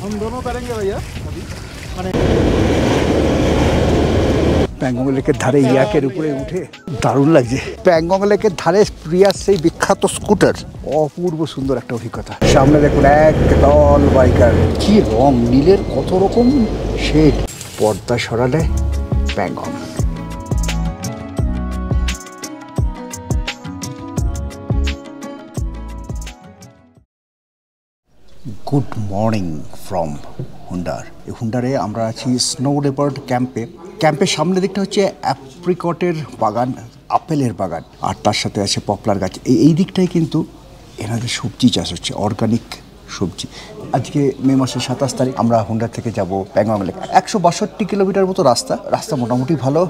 हम दोनों करेंगे भैया अभी মানে প্যাংগং লেকের ধারে ইয়াকের উপরে উঠে দারুণ লাগছে। প্যাংগং লেকের ধারে প্রিয়ার সেই বিখ্যাত স্কুটার, অপূর্ব সুন্দর একটা অভিজ্ঞতা। সামনে দেখুন এক দল বাইকার, কি রং, নীলের কত রকম শেড। পর্দা সরালে Pangong. Good morning from Hunder. এই হুন্ডারে আমরা আছি স্নো লেপার্ড ক্যাম্পে। ক্যাম্পের সামনের দিকটা হচ্ছে অ্যাপ্রিকটের বাগান, আপেলের বাগান, আর তার সাথে আছে পপলার গাছ। এই দিকটায় কিন্তু এনাদের সবজি চাষ হচ্ছে, অর্গানিক সবজি। আজকে মে মাসের 27 তারিখ আমরা হুন্ডার থেকে যাব প্যাংগং লেক। 162 কিলোমিটার মতো রাস্তা মোটামুটি ভালো।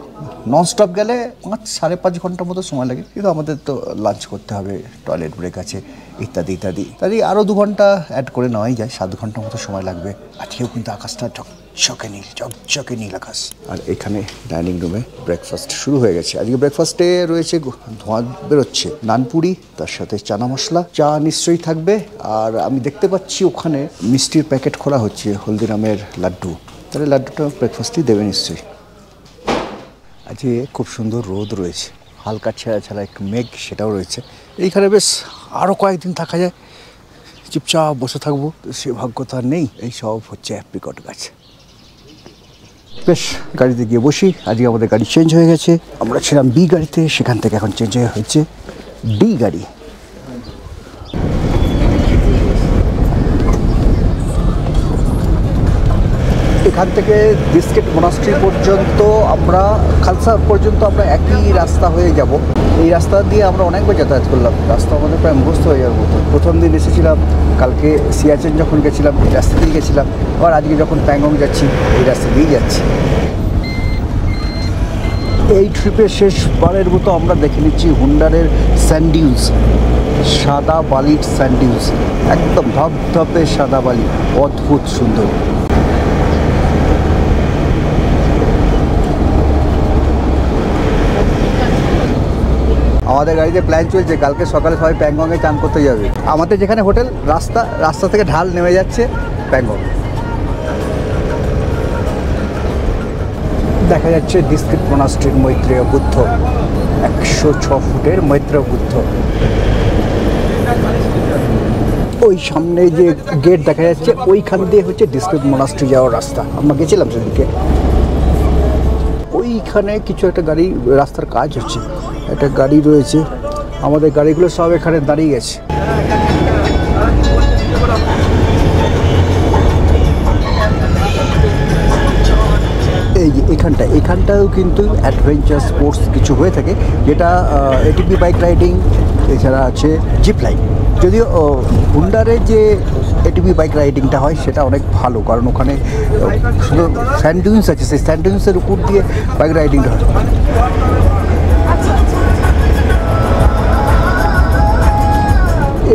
ননস্টপ গেলে 5-5.5 ঘন্টার মতো সময় লাগে, কিন্তু আমাদের তো লাঞ্চ করতে হবে, টয়লেট ব্রেক আছে, ইত্যাদি ইত্যাদি। তাই আরও 2 ঘন্টা অ্যাড করে নেওয়াই যায়, 7 ঘন্টার মতো সময় লাগবে। আজকেও কিন্তু আকাশটা চকচকে নীল আকাশ। আর এখানে ডাইনিং রুমে ব্রেকফাস্ট শুরু হয়ে গেছে। আজকে ব্রেকফাস্টে রয়েছে ধোঁয়া বেরোচ্ছে, নানপুরি, তার সাথে চানা মশলা, চা নিশ্চয়ই থাকবে। আর আমি দেখতে পাচ্ছি ওখানে মিষ্টির প্যাকেট খোলা হচ্ছে, হলদিরামের লাড্ডু। তাহলে লাড্ডুটা ব্রেকফাস্টই দেবে নিশ্চয়ই। আজকে খুব সুন্দর রোদ রয়েছে, হালকা ছেঁড়া এক মেঘ সেটাও রয়েছে। এইখানে বেশ আরও কয়েকদিন থাকা যায়, চুপচাপ বসে থাকবো, সে ভাগ্য তো আর নেই। এই সব হচ্ছে অ্যাপ্রিকট গাছ। বেশ, গাড়িতে গিয়ে বসি। আজকে আমাদের গাড়ি চেঞ্জ হয়ে গেছে। আমরা ছিলাম বি গাড়িতে, সেখান থেকে এখন চেঞ্জ হয়েছে ডি গাড়ি। এখান থেকে বিস্কিট মনাস্ট্রি পর্যন্ত, আমরা খালসা পর্যন্ত আমরা একই রাস্তা হয়ে যাব। এই রাস্তা দিয়ে আমরা অনেকবার যাতায়াত করলাম, রাস্তা আমাদের প্রায় মুখস্থ হয়ে যাওয়ার মতো। প্রথম দিন এসেছিলাম, কালকে সিয়াচেন যখন গেছিলাম এই রাস্তা দিয়ে গেছিলাম, আবার আজকে যখন প্যাংগং যাচ্ছি এই রাস্তা দিয়েই যাচ্ছি। এই ট্রিপের শেষবারের মতো আমরা দেখে নিচ্ছি হুন্ডারের স্যান্ডিউস, সাদা বালির স্যান্ডিউস, একদম ধপধপে সাদা বালি, অদ্ভুত সুন্দর। আমাদের গাড়িতে প্ল্যান চলছে, কালকে সকালে সবাই প্যাংগংয়ে চান করতে যাবে। আমাদের যেখানে হোটেল, রাস্তা থেকে ঢাল নেমে যাচ্ছে প্যাংগং। দেখা যাচ্ছে বিস্কিট মনাস্ট্রির মৈত্রেয় বুদ্ধ, 106 ফুটের মৈত্রেয় বুদ্ধ। ওই সামনে যে গেট দেখা যাচ্ছে, ওইখান দিয়ে হচ্ছে ডিস্ট্রিক্ট মনাস্ট্রি যাওয়ার রাস্তা। আমরা গেছিলাম সেদিকে। ওইখানে কিছু একটা গাড়ি, রাস্তার কাজ হচ্ছে, একটা গাড়ি রয়েছে। আমাদের গাড়িগুলো সব এখানে দাঁড়িয়ে গেছে। এই যে এখানটাও কিন্তু অ্যাডভেঞ্চার স্পোর্টস কিছু হয়ে থাকে, যেটা এটিপি বাইক রাইডিং, এছাড়া আছে জিপ লাইন। যদিও হুন্ডারের যে এটিপি বাইক রাইডিংটা হয় সেটা অনেক ভালো, কারণ ওখানে শুধু স্যান্ডউইন্স আছে, সেই স্যান্ডউইন্সের উপর দিয়ে বাইক রাইডিংটা হয়।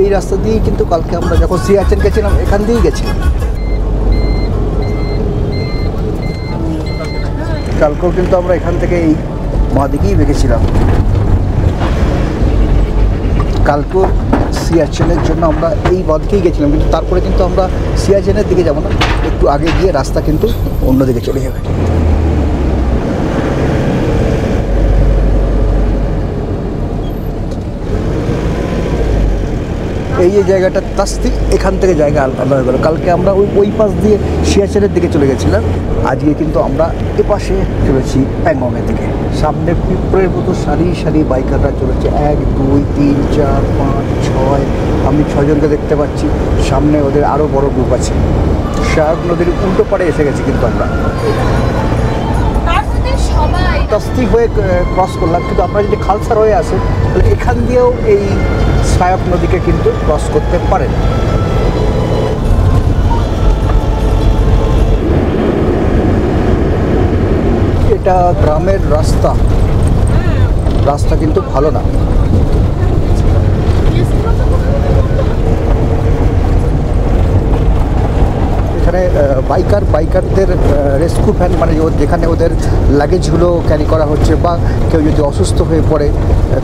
এই রাস্তা দিয়েই কিন্তু কালকে আমরা যখন সিয়াচেন গেছিলাম এখান দিয়েই গেছিলাম। কালকেও কিন্তু আমরা এখান থেকে এই মা দিকেই বেঁকেছিলাম। কালকেও সিয়াচেনের জন্য আমরা এই বাঁধকেই গেছিলাম, কিন্তু তারপরে কিন্তু আমরা সিয়াচেনের দিকে যাব না, একটু আগে গিয়ে রাস্তা কিন্তু অন্যদিকে চলে যাবে। এই যে জায়গাটা তাস্তি, এখান থেকে জায়গা আলাদা হয়ে গেল। কালকে আমরা ওই পাশ দিয়ে সিয়াচেনের দিকে চলে গেছিলাম, আজকে কিন্তু আমরা এপাশে চলেছি প্যাংগংয়ের দিকে। সামনে পিঁপড়ের মতো সারি সারি বাইকাররা চলেছে, 1 2 3 4 5 6। আমি 6 জনকে দেখতে পাচ্ছি। সামনে ওদের আরও বড় গ্রুপ আছে। শার্ক নদীর উল্টো পাড়ে এসে গেছি কিন্তু আমরা। তাস্তি হয়ে ক্রস করলাম, কিন্তু আপনারা যদি খালসার হয়ে আসেন তাহলে এখান দিয়েও এই শায়ক নদীকে কিন্তু ক্রস করতে পারেন। এটা গ্রামের রাস্তা কিন্তু ভালো না। এখানে বাইকারদের রেস্কিউ ভ্যান, মানে যেখানে ওদের লাগেজগুলো ক্যারি করা হচ্ছে, বা কেউ যদি অসুস্থ হয়ে পড়ে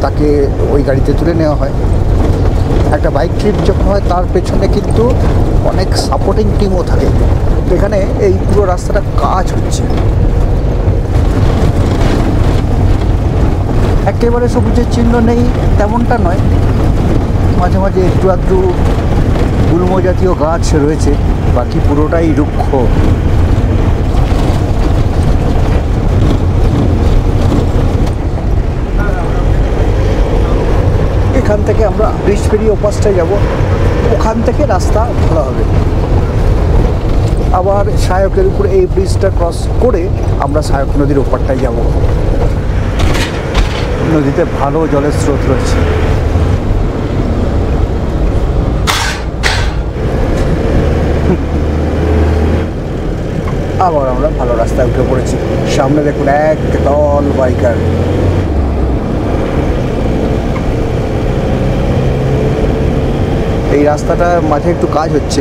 তাকে ওই গাড়িতে তুলে নেওয়া হয়। একটা বাইক ট্রিপ যখন হয় তার পেছনে কিন্তু অনেক সাপোর্টিং টিমও থাকে। তো এখানে এই পুরো রাস্তাটা কাজ হচ্ছে, একেবারে সবুজের চিহ্ন নেই তেমনটা নয়, মাঝে মাঝে একটু আধটু গুল্ম জাতীয় গাছ রয়েছে, বাকি পুরোটাই রুক্ষ। এখান থেকে আমরা ব্রিজ পেরিয়ে ওপাশটায় যাব, ওখান থেকে রাস্তা ভালো হবে। আবার সায়কের উপরে এই ব্রিজটা ক্রস করে আমরা সায়ক নদীর ওপারটায় যাব। নদীতে ভালো জলের স্রোত রয়েছে। আবার আমরা ভালো রাস্তায় উঠে পড়েছি। সামনে দেখুন এক দল বাইকার। এই রাস্তাটা মাঝে একটু কাজ হচ্ছে,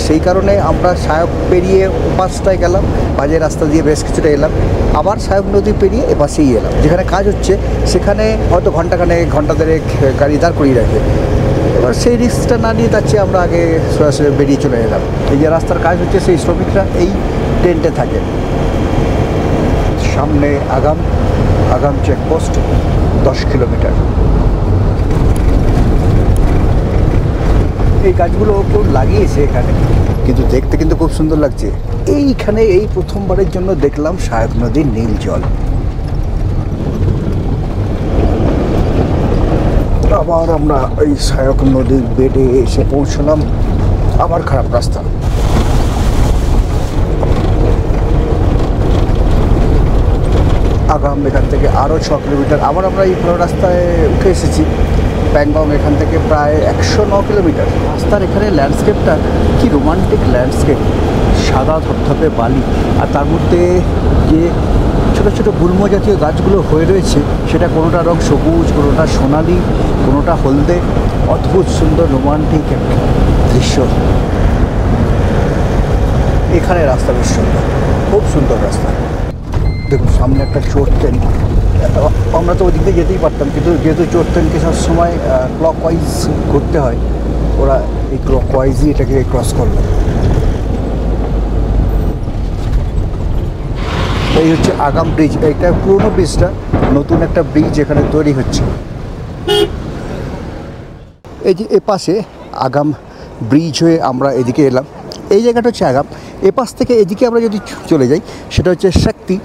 সেই কারণে আমরা সায়ক পেরিয়ে ওপাশটায় গেলাম, বাজে রাস্তা দিয়ে বেশ কিছুটা এলাম, আবার সায়ক নদী পেরিয়ে এপাশেই এলাম। যেখানে কাজ হচ্ছে সেখানে হয়তো ঘন্টা দেড়েক গাড়ি দাঁড় করিয়ে রাখবে। এবার সেই রিস্কটা না নিয়ে যাচ্ছে, আমরা আগে সরাসরি বেরিয়ে চলে এলাম। এই যে রাস্তার কাজ হচ্ছে সেই শ্রমিকরা এই টেন্টে থাকে। সামনে আগাম চেকপোস্ট 10 কিলোমিটার। এই গাছগুলো কেউ লাগিয়েছে এখানে, কিন্তু দেখতে কিন্তু খুব সুন্দর লাগছে। এইখানে এই প্রথমবারের জন্য দেখলাম সায়ক নদীর নীল জল। আবার আমরা এই সায়ক নদীর বেডে এসে পৌঁছলাম। আবার খারাপ রাস্তা, আগাম এখান থেকে আরও 6 কিলোমিটার। আবার আমরা এই ভালো রাস্তায় উঠে এসেছি। প্যাংগং এখান থেকে প্রায় 109 কিলোমিটার। রাস্তার এখানে ল্যান্ডস্কেপটা কি রোমান্টিক ল্যান্ডস্কেপ, সাদা ধপধপে বালি, আর তার মধ্যে যে ছোটো ছোটো গুল্ম জাতীয় গাছগুলো হয়ে রয়েছে, সেটা কোনোটা রং সবুজ, কোনোটা সোনালি, কোনোটা হলদে। অদ্ভুত সুন্দর রোমান্টিক একটা দৃশ্য। এখানে রাস্তা বেশ সুন্দর, খুব সুন্দর রাস্তা। দেখুন সামনে একটা চোর ট্রেন। আমরা তো ওদিক দিয়ে যেতেই পারতাম, কিন্তু যেহেতু চোর ট্রেনকে সবসময় ক্লকওয়াইজ ঘুরতে হয়, ওরা এই ক্লকওয়াইজই এটাকে ক্রস করলো। এই হচ্ছে আগাম ব্রিজ। এইটা পুরনো ব্রিজটা, নতুন একটা ব্রিজ এখানে তৈরি হচ্ছে। এই যে এপাশে আগাম ব্রিজ হয়ে আমরা এদিকে এলাম। এই জায়গাটা হচ্ছে আগাম। এপাশ থেকে এদিকে আমরা যদি চলে যাই, সেটা হচ্ছে শক্তি,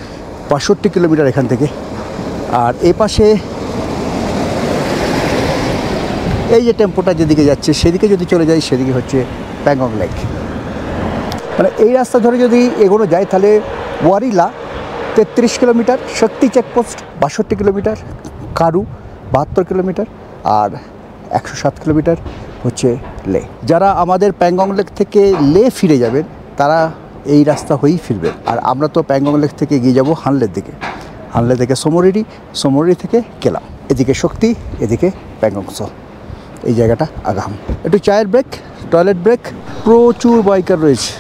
65 কিলোমিটার এখান থেকে। আর এপাশে এই যে টেম্পোটা যেদিকে যাচ্ছে সেদিকে যদি চলে যাই, সেদিকে হচ্ছে প্যাংগং লেক। মানে এই রাস্তা ধরে যদি এগোনো যায় তাহলে ওয়ারিলা 33 কিলোমিটার, শক্তি চেকপোস্ট 62 কিলোমিটার, কারু 72 কিলোমিটার, আর 107 কিলোমিটার হচ্ছে লে। যারা আমাদের প্যাংগং লেক থেকে লে ফিরে যাবেন তারা এই রাস্তা হয়েই ফিরবেন। আর আমরা তো প্যাংগং লেক থেকে এগিয়ে যাব হানলের দিকে, হানলে থেকে সোমরিরি থেকে কেলাম, এদিকে শক্তি, এদিকে প্যাংগংস। এই জায়গাটা আগাম। একটু চায়ের ব্রেক, টয়লেট ব্রেক। প্রচুর বাইকার রয়েছে,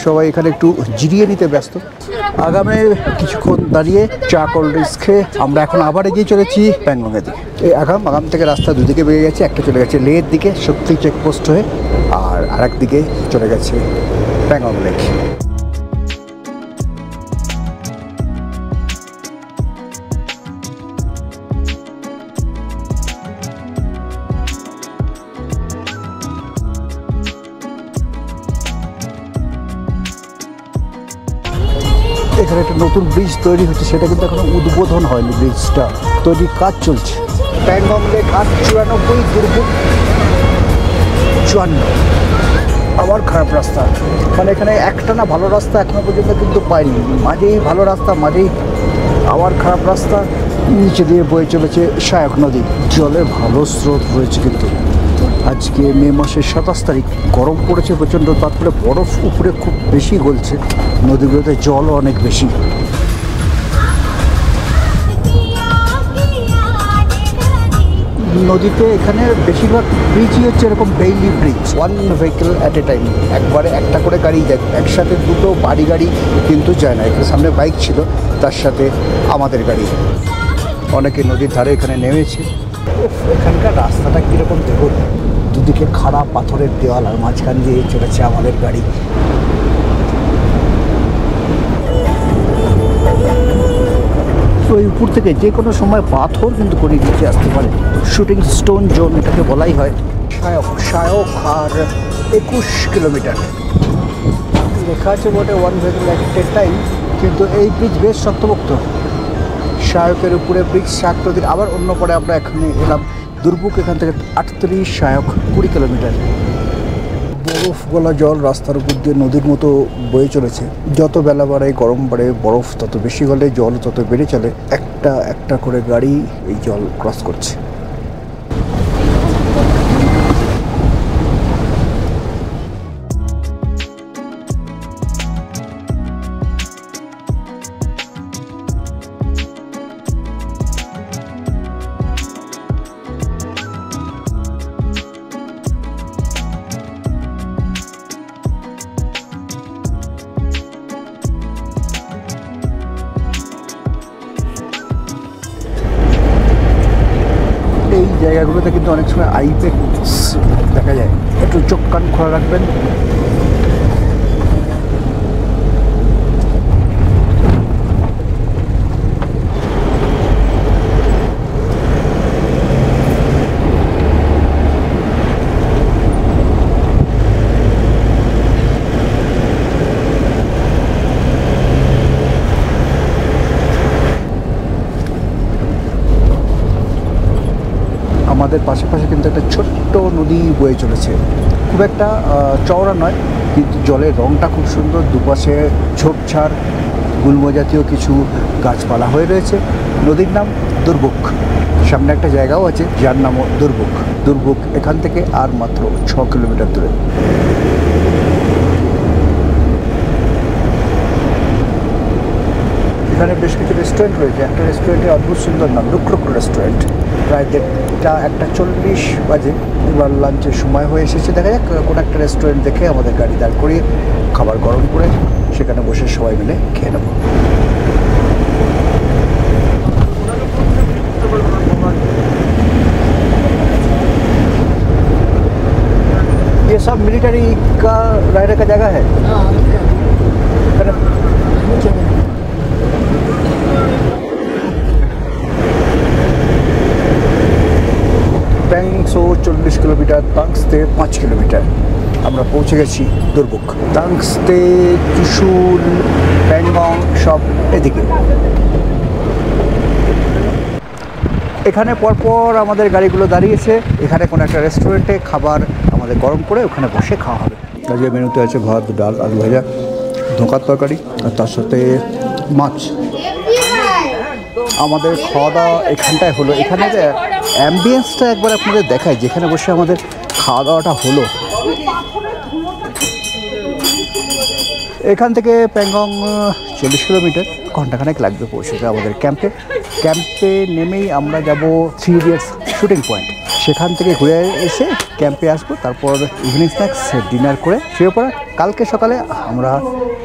সবাই এখানে একটু জিরিয়ে নিতে ব্যস্ত। আগামে কিছুক্ষণ দাঁড়িয়ে চা কোল্ড ড্রিঙ্কস খেয়ে আমরা এখন আবার এগিয়ে চলেছি প্যাংগংয়ের দিকে। এই আগাম থেকে রাস্তা দুদিকে বেরিয়ে গেছে, একটা চলে গেছে লের দিকে শক্তি চেকপোস্ট হয়ে, আর আরেক দিকে চলে গেছে প্যাংগং লেক। এখানে একটা নতুন ব্রিজ তৈরি হচ্ছে, সেটা কিন্তু এখনো উদ্বোধন হয়নি। ব্রিজটা তৈরির কাজ চলছে। প্যাংগং লেক 94, দুর্ভোগ 54। আবার খারাপ রাস্তা, মানে এখানে একটা না ভালো রাস্তা এখনো পর্যন্ত কিন্তু পাইনি। মাঝেই ভালো রাস্তা, মাঝেই আবার খারাপ রাস্তা। নিচে দিয়ে বয়ে চলেছে সায়ক নদী, জলের ভালো স্রোত রয়েছে। কিন্তু আজকে মে মাসের 27 তারিখ, গরম পড়েছে প্রচণ্ড, তারপরে বরফ উপরে খুব বেশি গলছে, নদীগুলোতে জলও অনেক বেশি। নদীতে এখানে বেশিরভাগ ব্রিজই হচ্ছে এরকম daily bridge, 1 vehicle at a time, একবারে একটা করে গাড়ি যায়, একসাথে দুটো বাড়ি গাড়ি কিন্তু যায় না। এখানে সামনে বাইক ছিল, তার সাথে আমাদের গাড়ি। অনেকে নদীর ধারে এখানে নেমেছে। এখানকার রাস্তাটা কীরকম দেখুন, দুদিকে খাড়া পাথরের দেওয়াল আর মাঝখান দিয়ে চলেছে আমাদের গাড়ি। তো এই উপর থেকে যে কোনো সময় পাথর কিন্তু করে নিচে আসতে পারে। শুটিং স্টোন জোন এটাকে বলাই হয়। শায়ক আর 21 কিলোমিটার লেখা আছে বটে, 1 ভেহিকল অ্যাট এ টাইম, কিন্তু এই ব্রিজ বেশ শক্তপোক্ত। শায়কের উপরে ব্রিজ 60 নদীর। আবার অন্য পরে আমরা এখানে এলাম দুর্বুক, এখান থেকে 38, শায়ক 20 কিলোমিটার। বরফ গলা জল রাস্তার উপর দিয়ে নদীর মতো বয়ে চলেছে। যত বেলা বাড়ে, গরম বাড়ে, বরফ তত বেশি গলে, জল তত বেড়ে চলে। একটা একটা করে গাড়ি এই জল ক্রস করছে। এই জায়গাগুলোতে কিন্তু অনেক সময় আইপেক্স দেখা যায়, একটু চোখ কান খোলা রাখবেন। আমাদের পাশে কিন্তু একটা ছোট্ট নদী বয়ে চলেছে, খুব একটা চওড়া নয়, কিন্তু জলের রঙটা খুব সুন্দর। দুপাশে ঝোপঝাড়, গুল্ম জাতীয় কিছু গাছপালা হয়ে রয়েছে। নদীর নাম দুর্বুক। সামনে একটা জায়গাও আছে যার নামও দুর্বুক। দুর্বুক এখান থেকে আর মাত্র 6 কিলোমিটার দূরে। এখানে বেশ কিছু রেস্টুরেন্ট রয়েছে। একটা রেস্টুরেন্টের অদ্ভুত সুন্দর নাম রুক্রুক রেস্টুরেন্ট। প্রায় 1:30 বাজে, এবার লাঞ্চের সময় হয়ে এসেছে। দেখা যাক কোনো একটা রেস্টুরেন্ট দেখে আমাদের গাড়ি দাঁড় করিয়ে খাবার গরম করে সেখানে বসে সবাই মিলে খেয়ে নেব। ये सब मिलिट्री का रहने का जगह है। ট্যাংসো 40 কিলোমিটার, তাংসতে 5 কিলোমিটার। আমরা পৌঁছে গেছি দুর্বুক। তাংসতে, চুশুল, প্যাংগং সব এদিকে। এখানে পরপর আমাদের গাড়িগুলো দাঁড়িয়েছে। এখানে কোনো একটা রেস্টুরেন্টে খাবার আমাদের গরম করে ওখানে বসে খাওয়া হবে। আজকে মেনুতে আছে ভাত, ডাল, আলু ভাজা, ধোঁকার তরকারি আর তার সাথে মাছ। আমাদের খাওয়া দাওয়া এখানটায় হলো। এখানে যে অ্যাম্বিয়েন্সটা একবার আপনাদের দেখায়, যেখানে বসে আমাদের খাওয়া দাওয়াটা হলো। এখান থেকে প্যাংগং 40 কিলোমিটার, ঘন্টাখানেক লাগবে পৌঁছতে আমাদের ক্যাম্পে। ক্যাম্পে নেমেই আমরা যাব 3 ইডিয়টস শুটিং পয়েন্ট। সেখান থেকে ঘুরে এসে ক্যাম্পে আসবো, তারপর ইভিনিং স্ন্যাক্স, ডিনার করে শুয়ে পড়া। কালকে সকালে আমরা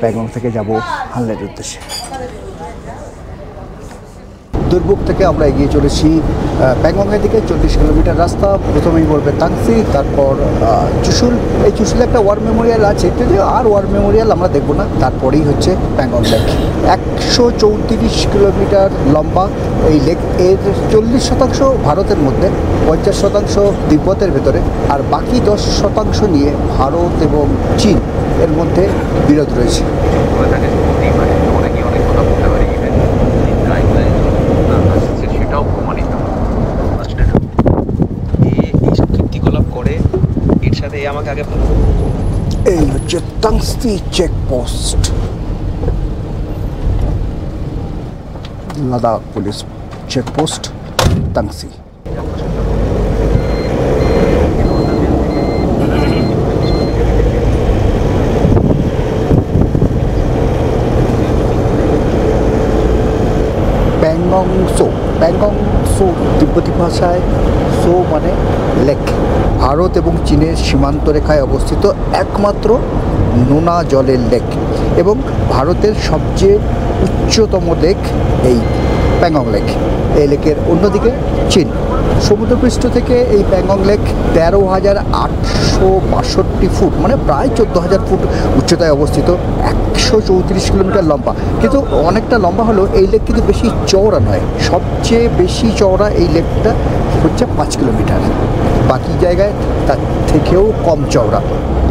প্যাংগং থেকে যাব হানলের উদ্দেশ্যে। দুর্বুক থেকে আমরা এগিয়ে চলেছি প্যাংগংয়ের দিকে। 40 কিলোমিটার রাস্তা। প্রথমেই পড়বে তাংসি, তারপর চুশুল। এই চুশুলে একটা ওয়ার মেমোরিয়াল আছে, যদিও আর ওয়ার মেমোরিয়াল আমরা দেখবো না। তারপরেই হচ্ছে প্যাংগং লেক। 134 কিলোমিটার লম্বা এই লেক। এর 40% ভারতের মধ্যে, 50% তিব্বতের ভেতরে, আর বাকি 10% নিয়ে ভারত এবং চীন এর মধ্যে বিরোধ রয়েছে। এই হচ্ছে Tangtse checkpost, Ladakh police checkpost Tangtse. Pangong Tso. Pangong Tso তিব্বতী ভাষায় সো মানে লেক। ভারত এবং চীনের সীমান্ত রেখায় অবস্থিত একমাত্র নোনা জলের লেক এবং ভারতের সবচেয়ে উচ্চতম লেক এই প্যাংগং লেক। এই লেকের অন্যদিকে চীন। সমুদ্রপৃষ্ঠ থেকে এই প্যাংগং লেক 13,862 ফুট, মানে প্রায় 14,000 ফুট উচ্চতায় অবস্থিত, 134 কিলোমিটার লম্বা। কিন্তু অনেকটা লম্বা হলেও এই লেক কিন্তু বেশি চওড়া নয়। সবচেয়ে বেশি চওড়া এই লেকটা হচ্ছে 5 কিলোমিটার, বাকি জায়গায় তার থেকেও কম চওড়া।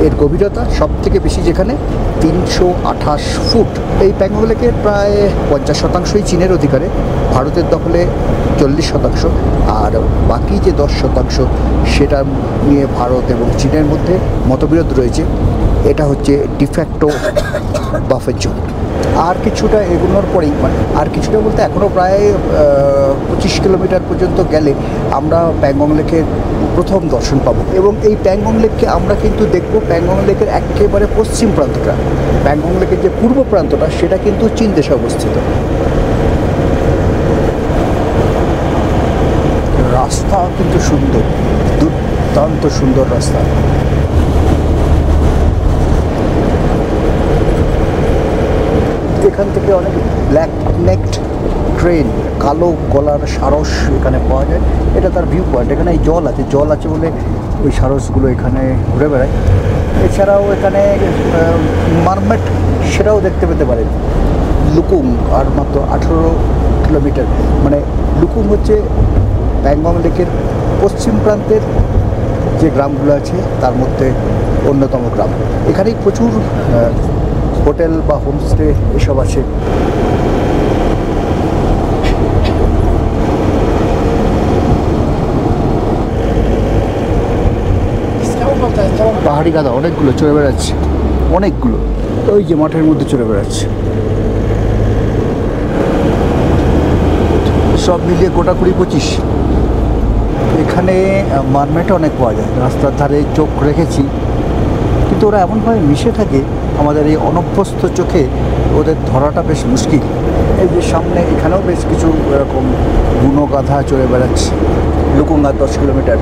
এর গভীরতা সব থেকে বেশি, যেখানে 328 ফুট। এই প্যাংগং লেকের প্রায় 50% চীনের অধিকারে, ভারতের দখলে 40%, আর বাকি যে 10% সেটা নিয়ে ভারত এবং চীনের মধ্যে মতবিরোধ রয়েছে। এটা হচ্ছে ডিফ্যাক্টো বাফার জোন। আর কিছুটা এগোনোর পরেই, আর কিছুটা বলতে এখনও প্রায় 25 কিলোমিটার পর্যন্ত গেলে আমরা প্যাংগং লেকের প্রথম দর্শন পাবো। এবং এই প্যাংগং লেককে আমরা কিন্তু দেখব প্যাংগং লেকের একেবারে পশ্চিম প্রান্তটা। প্যাংগং লেকের যে পূর্ব প্রান্তটা সেটা কিন্তু চীন দেশে অবস্থিত। রাস্তা কিন্তু সুন্দর, দুর্দান্ত সুন্দর রাস্তা। এখান থেকে অনেক ব্ল্যাক নেকড ট্রেন, কালো গলার সারস এখানে পাওয়া যায়। এটা তার ভিউ পয়েন্ট। এখানে এই জল আছে বলে ওই সারসগুলো এখানে ঘুরে বেড়ায়। এছাড়াও এখানে মারমেট, সেটাও দেখতে পেতে পারেন। লুকুং আর মাত্র 18 কিলোমিটার, মানে লুকুং হচ্ছে প্যাংগং লেকের পশ্চিম প্রান্তের যে গ্রামগুলো আছে তার মধ্যে অন্যতম গ্রাম। এখানেই প্রচুর হোটেল বা হোমস্টে এসব আছে। পাহাড়ি গাদা অনেকগুলো চড়ে বেড়াচ্ছে, অনেকগুলো। ওই যে মাঠের মধ্যে চড়ে বেড়াচ্ছে। সব মিলিয়ে গোটা 20-25। এখানে মারমেট অনেক পাওয়া যায়। রাস্তার ধারে চোখ রেখেছি, কিন্তু ওরা এমনভাবে মিশে থাকে আমাদের এই অনভ্যস্ত চোখে ওদের ধরাটা বেশ মুশকিল। এই যে সামনে এখানেও বেশ কিছু এরকম বুনো গাধা চড়ে বেড়াচ্ছে। লুকুঙ্গা 10 কিলোমিটার।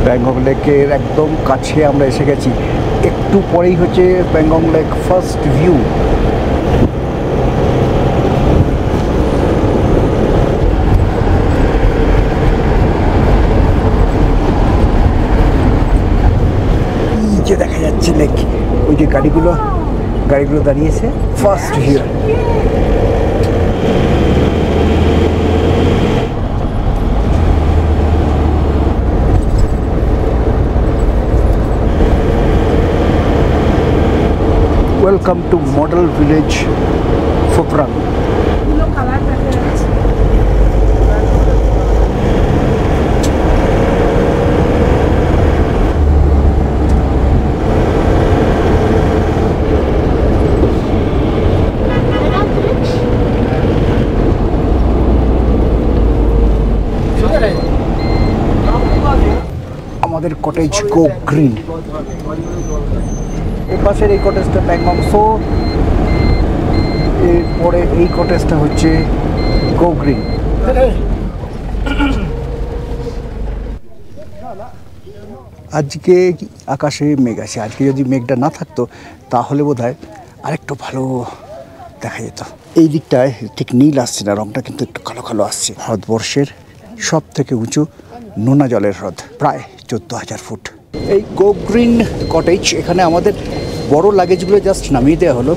প্যাংগং লেকের একদম কাছে আমরা এসে গেছি। একটু পরেই হচ্ছে প্যাংগং লেক ফার্স্ট ভিউ। যে দেখা যাচ্ছে লেক, ওই যে গাড়িগুলো দাঁড়িয়েছে। First view. Welcome to model village Phobrang. আমাদের কটেজ গো গ্রিন। এই পাশের এই কটেজটা প্যাংগং সো, এরপরে এই কটেজটা হচ্ছে গো গ্রিন। আজকে আকাশে মেঘ আছে। আজকে যদি মেঘটা না থাকতো তাহলে বোধহয় আরেকটু ভালো দেখা যেত। এই দিকটায় ঠিক নীল আসছে না, রংটা কিন্তু একটু কালো কালো আসছে। ভারতবর্ষের সব থেকে উঁচু নোনা জলের হ্রদ, প্রায় 14,000 ফুট। এই গো গ্রিন কটেজ, এখানে আমাদের বড় লাগেজগুলো জাস্ট নামিয়ে দেওয়া হলো।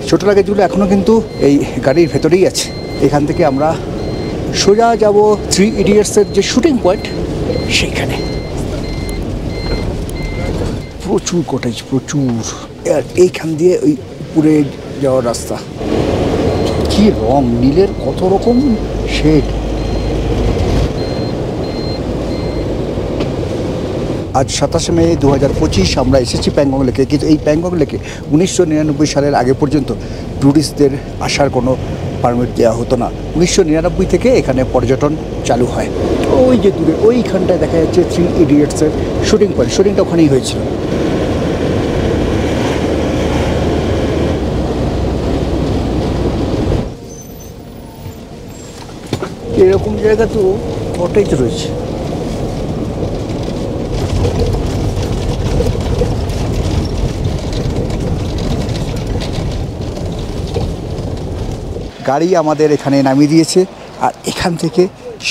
ছোটো লাগেজগুলো এখনও কিন্তু এই গাড়ির ভেতরেই আছে। এখান থেকে আমরা সোজা যাব 3 ইডিয়টসের যে শুটিং পয়েন্ট সেইখানে। প্রচুর কটেজ, প্রচুর। আর এইখান দিয়ে ওই উপরে যাওয়ার রাস্তা। কি রং, নীলের কত রকম শেড। আজ 27শে মে 2025 আমরা এসেছি প্যাংগং লেকে। কিন্তু এই প্যাংগং লেকে 1999 সালের আগে পর্যন্ত ট্যুরিস্টদের আসার কোনো পারমিট দেওয়া হতো না। 1999 থেকে এখানে পর্যটন চালু হয়। ওই যে দূরে ওইখানটায় দেখা যাচ্ছে 3 ইডিয়টসের শুটিং পয়েন্ট। শুটিংটা ওখানেই হয়েছিল। এরকম জায়গা তো কটেজ রয়েছে। গাড়ি আমাদের এখানে নামিয়ে দিয়েছে, আর এখান থেকে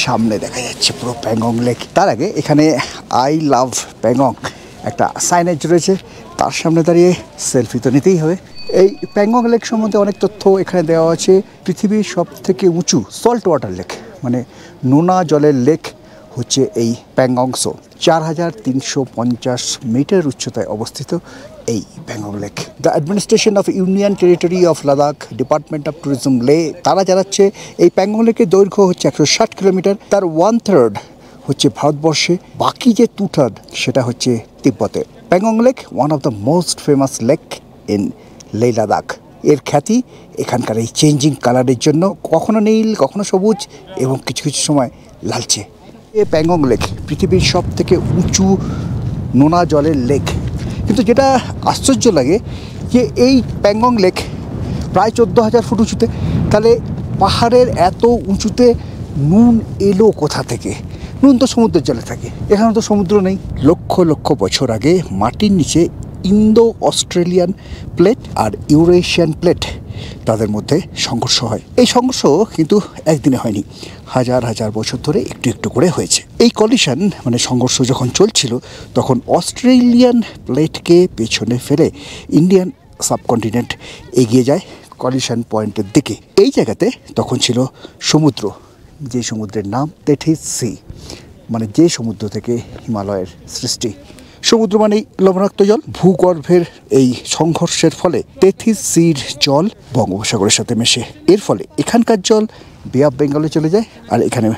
সামনে দেখা যাচ্ছে পুরো প্যাংগং লেক। তার আগে এখানে আই লাভ প্যাংগং একটা সাইনেজ রয়েছে, তার সামনে দাঁড়িয়ে সেলফি তো নিতেই হবে। এই প্যাংগং লেক সম্বন্ধে অনেক তথ্য এখানে দেওয়া আছে। পৃথিবীর সব থেকে উঁচু সল্ট ওয়াটার লেক, মানে নোনা জলের লেক হচ্ছে এই প্যাংগং সো। 4350 মিটার উচ্চতায় অবস্থিত এই Pangong lake. The administration of union territory of Ladakh, department of tourism লে, তারা জানাচ্ছে এই প্যাংগং লেকের দৈর্ঘ্য হচ্ছে 160 কিলোমিটার। তার 1/3 হচ্ছে ভারতবর্ষে, বাকি যে 2/3 সেটা হচ্ছে তিব্বতে। Pangong lake one of the most famous lake in Leh Ladakh. এর খ্যাতি এখানকার এই চেঞ্জিং কালারের জন্য, কখনো নীল, কখনো সবুজ এবং কিছু কিছু সময় লালচে। এই প্যাংগং লেক পৃথিবীর সব থেকে উঁচু নোনা জলের লেক। কিন্তু যেটা আশ্চর্য লাগে যে এই প্যাংগং লেক প্রায় 14,000 ফুট উঁচুতে, তাহলে পাহাড়ের এত উঁচুতে নুন এলো কোথা থেকে? নুন তো সমুদ্রের জলে থাকে, এখানে তো সমুদ্র নেই। লক্ষ লক্ষ বছর আগে মাটির নিচে ইন্দো অস্ট্রেলিয়ান প্লেট আর ইউরেশিয়ান প্লেট, তাদের মধ্যে সংঘর্ষ হয়। এই সংঘর্ষ কিন্তু একদিনে হয়নি, হাজার হাজার বছর ধরে একটু একটু করে হয়েছে। এই কলিশন মানে সংঘর্ষ যখন চলছিল, তখন অস্ট্রেলিয়ান প্লেটকে পেছনে ফেলে ইন্ডিয়ান সাবকন্টিনেন্ট এগিয়ে যায় কলিশন পয়েন্টের দিকে। এই জায়গাতে তখন ছিল সমুদ্র, যে সমুদ্রের নাম তেথিস সি, মানে যে সমুদ্র থেকে হিমালয়ের সৃষ্টি। সমুদ্র মানেই লবণাক্ত জল। ভূগর্ভের এই সংঘর্ষের ফলে তেথিস সির জল বঙ্গোপসাগরের সাথে মেশে। এর ফলে এখানকার জল বে অফ বেঙ্গলে চলে যায়, আর এখানে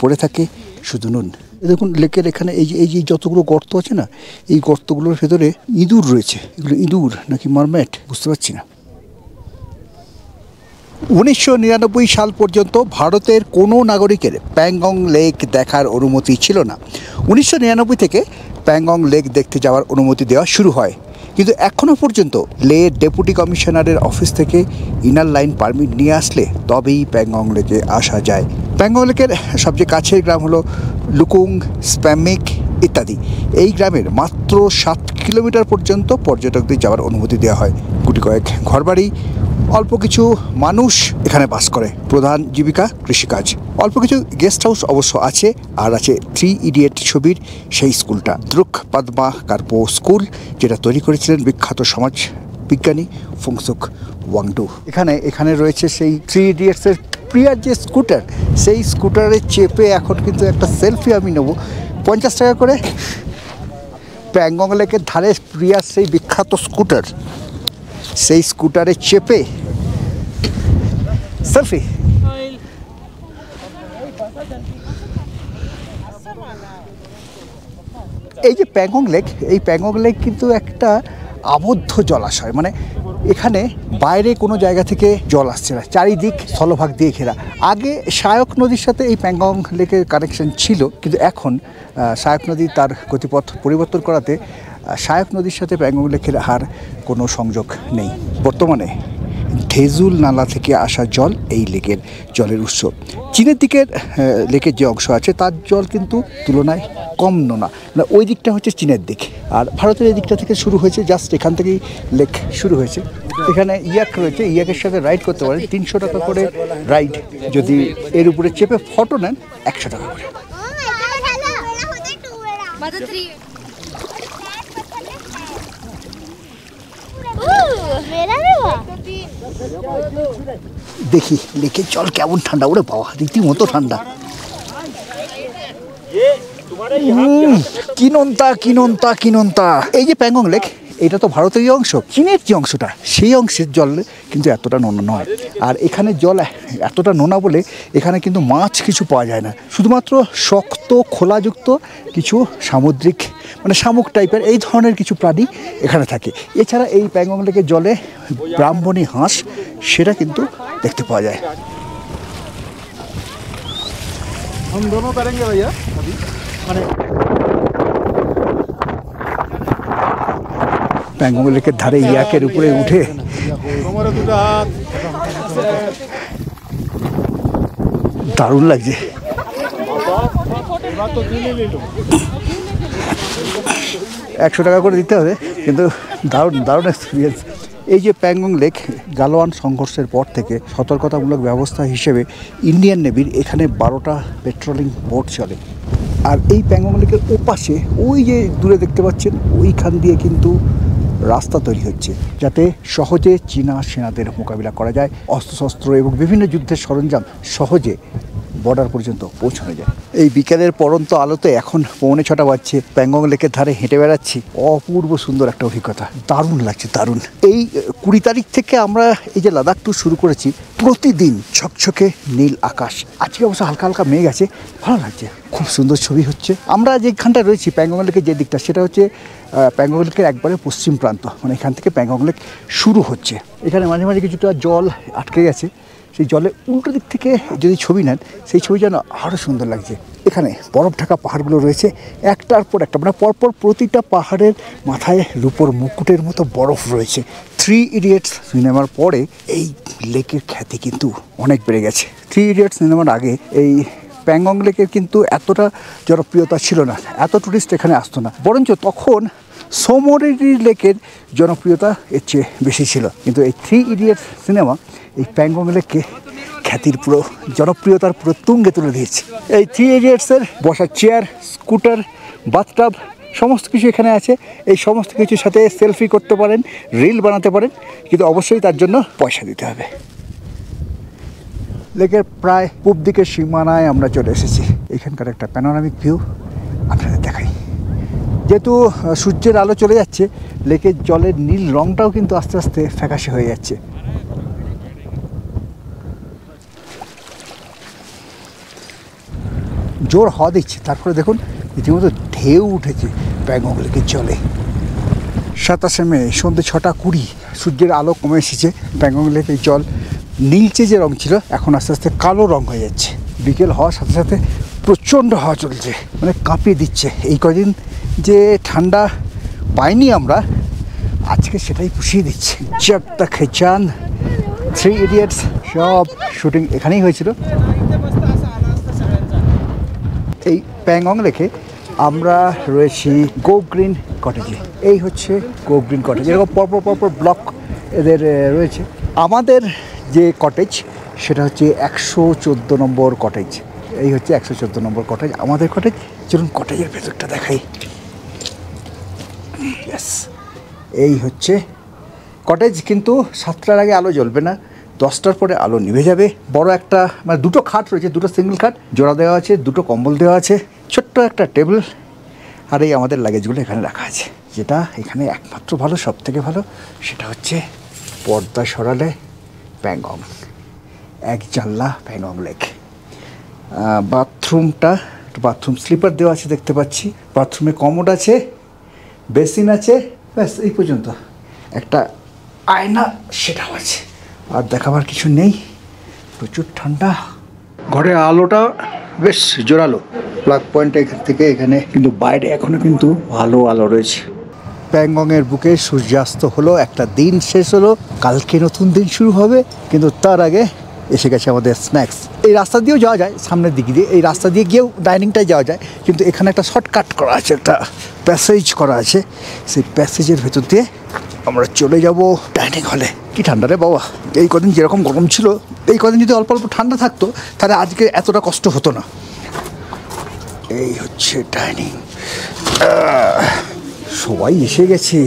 পড়ে থাকে শুধু নুন। দেখুন লেকের এখানে এই যে যতগুলো গর্ত আছে না, এই গর্তগুলোর ভেতরে ইঁদুর রয়েছে। এগুলো ইঁদুর নাকি মারমেট বুঝতে পারছি না। 1999 সাল পর্যন্ত ভারতের কোনো নাগরিকের প্যাংগং লেক দেখার অনুমতি ছিল না। 1999 থেকে প্যাংগং লেক দেখতে যাওয়ার অনুমতি দেওয়া শুরু হয়, কিন্তু এখনও পর্যন্ত লে ডেপুটি কমিশনারের অফিস থেকে ইনার লাইন পারমিট নিয়ে আসলে তবেই প্যাংগং লেকে আসা যায়। প্যাংগং লেকের সবচেয়ে কাছের গ্রাম হলো লুকুং, স্প্যামিক ইত্যাদি। এই গ্রামের মাত্র 7 কিলোমিটার পর্যন্ত পর্যটকদের যাওয়ার অনুমতি দেওয়া হয়। গুটি কয়েক ঘরবাড়ি, অল্প কিছু মানুষ এখানে বাস করে। প্রধান জীবিকা কৃষিকাজ। অল্প কিছু গেস্ট হাউস অবশ্য আছে, আর আছে 3 ইডিয়েট ছবির সেই স্কুলটা, দ্রুক পাদমা কার্পো স্কুল, যেটা তৈরি করেছিলেন বিখ্যাত সমাজ বিজ্ঞানী ফুংসুক ওয়াংডু। এখানে রয়েছে সেই 3 ইডিয়েটসের প্রিয়ার যে স্কুটার, সেই স্কুটারে চেপে এখন কিন্তু একটা সেলফি আমি নেব। 50 টাকা করে। প্যাংগং লেকের ধারে প্রিয়ার সেই বিখ্যাত স্কুটার, সেই স্কুটারে চেপে সেলফি। এই যে প্যাংগং লেক, এই প্যাংগং লেক কিন্তু একটা আবদ্ধ জলাশয়, মানে এখানে বাইরে কোনো জায়গা থেকে জল আসছে না, চারিদিক স্থলভাগ দিয়ে ঘেরা। আগে শায়ক নদীর সাথে এই প্যাংগং লেকের কানেকশন ছিল, কিন্তু এখন শায়ক নদী তার গতিপথ পরিবর্তন করাতে শায়ক নদীর সাথে প্যাংগং লেকের আর কোনো সংযোগ নেই। বর্তমানে ধেজুল নালা থেকে আসা জল এই লেকের জলের উৎস। চীনের দিকের লেকের যে অংশ আছে তার জল কিন্তু তুলনায় কম নোনা, মানে ওই দিকটা হচ্ছে চীনের দিক, আর ভারতের এই দিকটা থেকে শুরু হয়েছে। জাস্ট এখান থেকেই লেক শুরু হয়েছে। এখানে ইয়াক রয়েছে, ইয়াকের সাথে রাইড করতে পারেন। 300 টাকা করে রাইড। যদি এর উপরে চেপে ফটো নেন 100 টাকা করে। দেখি লেকের জল কেমন ঠান্ডা। ওরে বাবা, রীতিমতো ঠান্ডা। কিনন্তা। এই যে প্যাংগং লেক, এটা তো ভারতের অংশ। চীনের যে অংশটা, সেই অংশের জল কিন্তু এতটা নোনা নয়। আর এখানে জল এতটা নোনা বলে এখানে কিন্তু মাছ কিছু পাওয়া যায় না, শুধুমাত্র শক্ত খোলাযুক্ত কিছু সামুদ্রিক, মানে শামুক টাইপের এই ধরনের কিছু প্রাণী এখানে থাকে। এছাড়া এই প্যাংগং লেকের জলে ব্রাহ্মণী হাঁস, সেটা কিন্তু দেখতে পাওয়া যায়। हम दोनों करेंगे भैया अभी, মানে প্যাংগং লেকের ধারে ইয়াকের উপরে উঠে দারুণ লাগছে। 100 টাকা করে দিতে হবে, কিন্তু দারুণ এক্সপিরিয়েন্স। এই যে প্যাংগং লেক, গালোয়ান সংঘর্ষের পর থেকে সতর্কতামূলক ব্যবস্থা হিসেবে ইন্ডিয়ান নেভির এখানে 12টা পেট্রোলিং বোট চলে। আর এই প্যাংগং লেকের ওপাশে ওই যে দূরে দেখতে পাচ্ছেন, ওইখান দিয়ে কিন্তু রাস্তা তৈরি হচ্ছে, যাতে সহজে চীনা সেনাদের মোকাবিলা করা যায়, অস্ত্রশস্ত্র এবং বিভিন্ন যুদ্ধের সরঞ্জাম সহজে বর্ডার পর্যন্ত পৌঁছানো যায়। এই বিকেলের পরন্ত আলোতে এখন 6:45 বাজছে, প্যাংগং লেকের ধারে হেঁটে বেড়াচ্ছি। অপূর্ব সুন্দর একটা অভিজ্ঞতা, দারুণ লাগছে, দারুণ। এই 20 তারিখ থেকে আমরা এই যে লাদাখ ট্যুর শুরু করেছি, প্রতিদিন ঝকঝকে নীল আকাশ। আজকে অবশ্য হালকা হালকা মেঘ আছে, ভালো লাগছে, খুব সুন্দর ছবি হচ্ছে। আমরা যেখানটা রয়েছি প্যাংগং লেকের যে দিকটা, সেটা হচ্ছে প্যাংগং লেকের একবারে পশ্চিম প্রান্ত, মানে এখান থেকে প্যাংগং লেক শুরু হচ্ছে। এখানে মাঝে মাঝে কিছুটা জল আটকে গেছে, সেই জলের উল্টো দিক থেকে যদি ছবি নেন, সেই ছবি যেন আরও সুন্দর লাগছে। এখানে বরফ ঢাকা পাহাড়গুলো রয়েছে, একটার পর একটা, মানে পরপর প্রতিটা পাহাড়ের মাথায় রূপোর মুকুটের মতো বরফ রয়েছে। 3 ইডিয়টস সিনেমার পরে এই লেকের খ্যাতি কিন্তু অনেক বেড়ে গেছে। 3 ইডিয়টস সিনেমার আগে এই প্যাংগং লেকের কিন্তু এতটা জনপ্রিয়তা ছিল না, এত টুরিস্ট এখানে আসতো না, বরঞ্চ তখন সোমোরেরি লেকের জনপ্রিয়তা এর চেয়ে বেশি ছিল। কিন্তু এই 3 ইডিয়টস সিনেমা এই প্যাংগং লেককে খ্যাতির পুরো জনপ্রিয়তার পুরো তুঙ্গে তুলে দিয়েছে। এই 3 ইডিয়টসের বসার চেয়ার, স্কুটার, বাথটাব সমস্ত কিছু এখানে আছে। এই সমস্ত কিছুর সাথে সেলফি করতে পারেন, রিল বানাতে পারেন, কিন্তু অবশ্যই তার জন্য পয়সা দিতে হবে। লেকের প্রায় পূব দিকের সীমানায় আমরা চলে এসেছি। এখানকার একটা প্যানোরামিক ভিউ আপনাদের দেখাই। যেহেতু সূর্যের আলো চলে যাচ্ছে, লেকের জলের নীল রঙটাও কিন্তু আস্তে আস্তে ফ্যাকাশে হয়ে যাচ্ছে। জোর হাওয়া দিচ্ছে, তারপরে দেখুন রীতিমতো ঢেউ উঠেছে প্যাংগং লেকের জলে। 27শে মে সন্ধ্যে 6:20, সূর্যের আলো কমে এসেছে। প্যাংগং লেকের জল নীলচে যে রঙ ছিল, এখন আস্তে আস্তে কালো রঙ হয়ে যাচ্ছে। বিকেল হওয়ার সাথে সাথে প্রচণ্ড হাওয়া চলছে, মানে কাঁপিয়ে দিচ্ছে। এই কদিন যে ঠান্ডা পাইনি আমরা, আজকে সেটাই পুষিয়ে দিচ্ছে। জগ তক হে চাঁদ, 3 ইডিয়টস সব শুটিং এখানেই হয়েছিল। এই প্যাংগং লেকে আমরা রয়েছি গো গ্রিন কটেজে। এই হচ্ছে গো গ্রিন কটেজ, এরকম পরপর ব্লক এদের রয়েছে। আমাদের যে কটেজ সেটা হচ্ছে 114 নম্বর কটেজ। এই হচ্ছে 114 নম্বর কটেজ, আমাদের কটেজ। চলুন কটেজের ভেতরটা দেখাই। ইয়েস, এই হচ্ছে কটেজ। কিন্তু 7টার আগে আলো জ্বলবে না, 10টার পরে আলো নিভে যাবে। বড় একটা, মানে 2টো খাট রয়েছে, 2টো সিঙ্গেল খাট জোড়া দেওয়া আছে, 2টো কম্বল দেওয়া আছে, ছোট্ট একটা টেবিল, আর এই আমাদের লাগেজগুলো এখানে রাখা আছে। যেটা এখানে একমাত্র ভালো, সব থেকে ভালো, সেটা হচ্ছে পর্দা সরালে প্যাংগং, এক জানলা প্যাংগং লেক। বাথরুমটা, বাথরুম স্লিপার দেওয়া আছে দেখতে পাচ্ছি, বাথরুমে কমোড আছে, বেসিন আছে, ব্যাস এই পর্যন্ত। একটা আয়না সেটাও আছে, আর দেখাবার কিছু নেই। প্রচুর ঠান্ডা, ঘরের আলোটা বেশ জোরালো, প্লাগ পয়েন্ট এখান থেকে এখানে, কিন্তু বাইরে এখনও কিন্তু ভালো আলো রয়েছে। প্যাংগংয়ের বুকে সূর্যাস্ত হলো, একটা দিন শেষ হলো, কালকে নতুন দিন শুরু হবে। কিন্তু তার আগে এসে গেছে আমাদের স্ন্যাক্স। এই রাস্তা দিয়েও যাওয়া যায়, সামনের দিক দিয়ে এই রাস্তা দিয়ে গিয়েও ডাইনিংটায় যাওয়া যায়, কিন্তু এখানে একটা শর্টকাট করা আছে, একটা প্যাসেজ করা আছে। সেই প্যাসেজের ভেতর দিয়ে আমরা চলে যাব ডাইনিং হলে। কি ঠান্ডা রে বাবা, এই কদিন যেরকম গরম ছিল, এই কদিন যদি অল্প অল্প ঠান্ডা থাকতো, তাহলে আজকে এতটা কষ্ট হতো না। এই হচ্ছে ডাইনিং, সবাই এসে গেছে।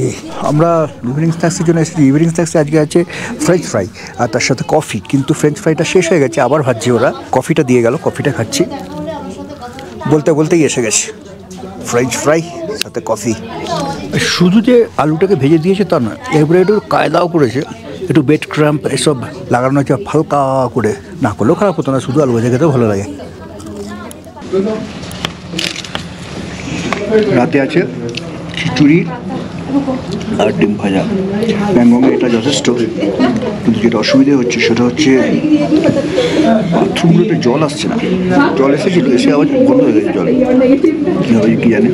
আমরা ইভিনিং স্ন্যাক্সের জন্য এসেছি। ইভিনিং স্ন্যাক্সে আজকে আছে ফ্রেঞ্চ ফ্রাই আর তার সাথে কফি, কিন্তু ফ্রেঞ্চ ফ্রাইটা শেষ হয়ে গেছে, আবার ভাজছে ওরা। কফিটা দিয়ে গেল, কফিটা খাচ্ছি, বলতে বলতেই এসে গেছে ফ্রেঞ্চ ফ্রাই সাথে কফি। শুধু যে আলুটাকে ভেজে দিয়েছে তা নয়, এবারে একটু কায়দাও করেছে, একটু বেড ক্র্যাম্প এসব লাগানো হচ্ছে হালকা করে, না করলেও খারাপ হতো না, শুধু আলু ভেজে খেতেও ভালো লাগে। রাতে আছে খিচুড়ি আর ডিম ভাজা। প্যাংগংয়ে এটা যথেষ্ট, কিন্তু যেটা অসুবিধা হচ্ছে সেটা হচ্ছে বাথরুমগুলোতে জল আসছে না। জল এসেছিল, এসে আবার বন্ধ হয়ে গেছে জল, কী হবে কি জানে।